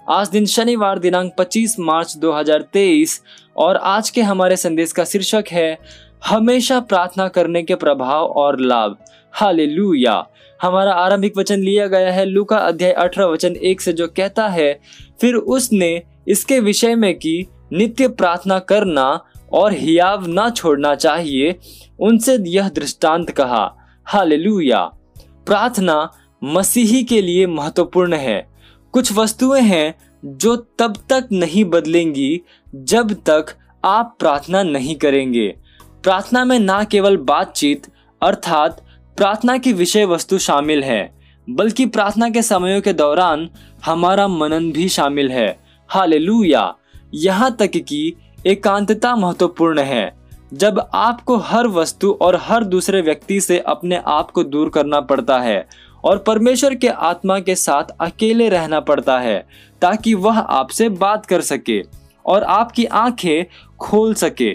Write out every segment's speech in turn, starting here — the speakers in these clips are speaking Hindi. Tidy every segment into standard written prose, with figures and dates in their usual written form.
आज दिन शनिवार दिनांक 25 मार्च 2023 और आज के हमारे संदेश का शीर्षक है हमेशा प्रार्थना करने के प्रभाव और लाभ। हालेलुया। हमारा आरंभिक वचन लिया गया है लूका अध्याय 18 वचन 1 से, जो कहता है, फिर उसने इसके विषय में कि नित्य प्रार्थना करना और हियाव न छोड़ना चाहिए, उनसे यह दृष्टांत कहा। हालेलुया। प्रार्थना मसीही के लिए महत्वपूर्ण है। कुछ वस्तुएं हैं जो तब तक नहीं बदलेंगी जब तक आप प्रार्थना नहीं करेंगे। प्रार्थना में ना केवल बातचीत अर्थात प्रार्थना की विषय वस्तु शामिल है, बल्कि प्रार्थना के समयों के दौरान हमारा मनन भी शामिल है। हालेलुया। यहाँ तक कि एकांतता महत्वपूर्ण है। जब आपको हर वस्तु और हर दूसरे व्यक्ति से अपने आप को दूर करना पड़ता है और परमेश्वर के आत्मा के साथ अकेले रहना पड़ता है ताकि वह आपसे बात कर सके और आपकी आंखें खोल सके।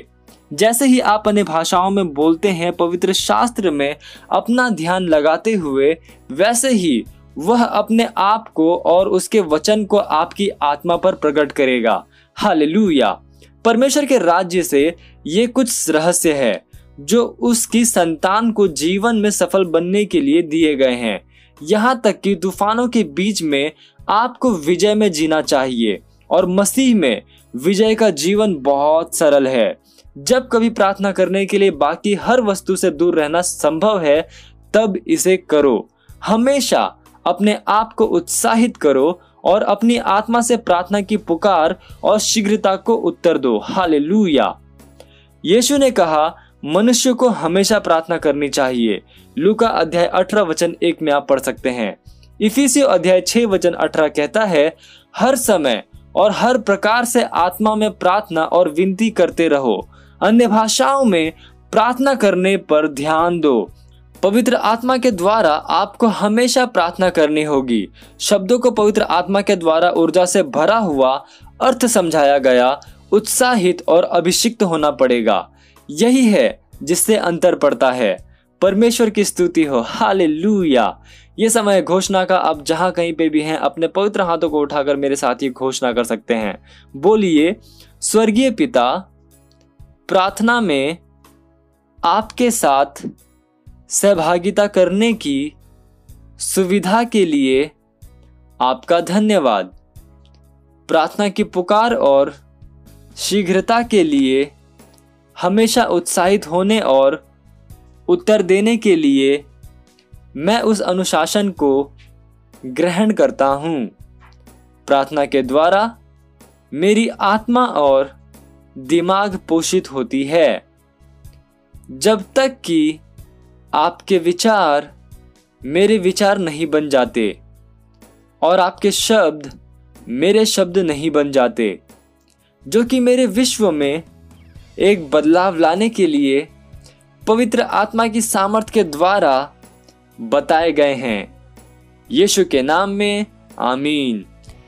जैसे ही आप अन्य भाषाओं में बोलते हैं पवित्र शास्त्र में अपना ध्यान लगाते हुए, वैसे ही वह अपने आप को और उसके वचन को आपकी आत्मा पर प्रकट करेगा। हालेलुया। परमेश्वर के राज्य से ये कुछ रहस्य है जो उसकी संतान को जीवन में सफल बनने के लिए दिए गए हैं। यहाँ तक कि तूफानों के बीच में आपको विजय में जीना चाहिए और मसीह में विजय का जीवन बहुत सरल है। जब कभी प्रार्थना करने के लिए बाकी हर वस्तु से दूर रहना संभव है, तब इसे करो। हमेशा अपने आप को उत्साहित करो और अपनी आत्मा से प्रार्थना की पुकार और शीघ्रता को उत्तर दो। हालेलुया। यीशु ने कहा, मनुष्य को हमेशा प्रार्थना करनी चाहिए। लूका अध्याय 18 वचन 1 में आप पढ़ सकते हैं। इफिसियों अध्याय 6 वचन 18 कहता है, हर समय और हर प्रकार से आत्मा में प्रार्थना और विनती करते रहो। अन्य भाषाओं में प्रार्थना करने पर ध्यान दो। पवित्र आत्मा के द्वारा आपको हमेशा प्रार्थना करनी होगी। शब्दों को पवित्र आत्मा के द्वारा ऊर्जा से भरा हुआ अर्थ समझाया गया, उत्साहित और अभिषिक्त होना पड़ेगा। यही है जिससे अंतर पड़ता है। परमेश्वर की स्तुति हो। हालेलुया। ये समय घोषणा का। आप जहां कहीं पे भी हैं अपने पवित्र हाथों को उठाकर मेरे साथ ये घोषणा कर सकते हैं। बोलिए, स्वर्गीय पिता, प्रार्थना में आपके साथ सहभागिता करने की सुविधा के लिए आपका धन्यवाद। प्रार्थना की पुकार और शीघ्रता के लिए हमेशा उत्साहित होने और उत्तर देने के लिए मैं उस अनुशासन को ग्रहण करता हूँ। प्रार्थना के द्वारा मेरी आत्मा और दिमाग पोषित होती है, जब तक कि आपके विचार मेरे विचार नहीं बन जाते और आपके शब्द मेरे शब्द नहीं बन जाते, जो कि मेरे विश्व में एक बदलाव लाने के लिए पवित्र आत्मा की सामर्थ के द्वारा बताए गए हैं। यीशु के नाम में आमीन।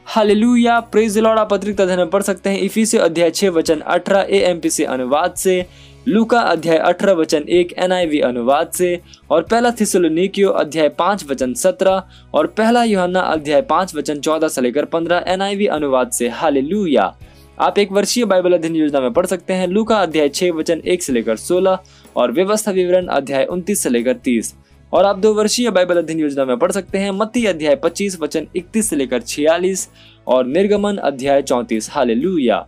हालेलुया। Praise the Lord. आप अतिरिक्त अध्ययन पढ़ सकते हैं इफिसियों अध्याय 6 वचन 18 AMPC अनुवाद से, लूका अध्याय 18 वचन 1 NIV अनुवाद से, और पहला थिस्सलुनीकियों अध्याय 5 वचन 17 और पहला यूहन्ना अध्याय 5 वचन 14 से लेकर 15 NIV अनुवाद से। हालेलुया। आप एक वर्षीय बाइबल अध्ययन योजना में पढ़ सकते हैं लूका अध्याय 6 वचन 1 से लेकर 16 और व्यवस्था विवरण अध्याय 29 से लेकर 30। और आप 2 वर्षीय बाइबल अध्ययन योजना में पढ़ सकते हैं मत्ती अध्याय 25 वचन 31 से लेकर 46 और निर्गमन अध्याय 34। हालेलुया।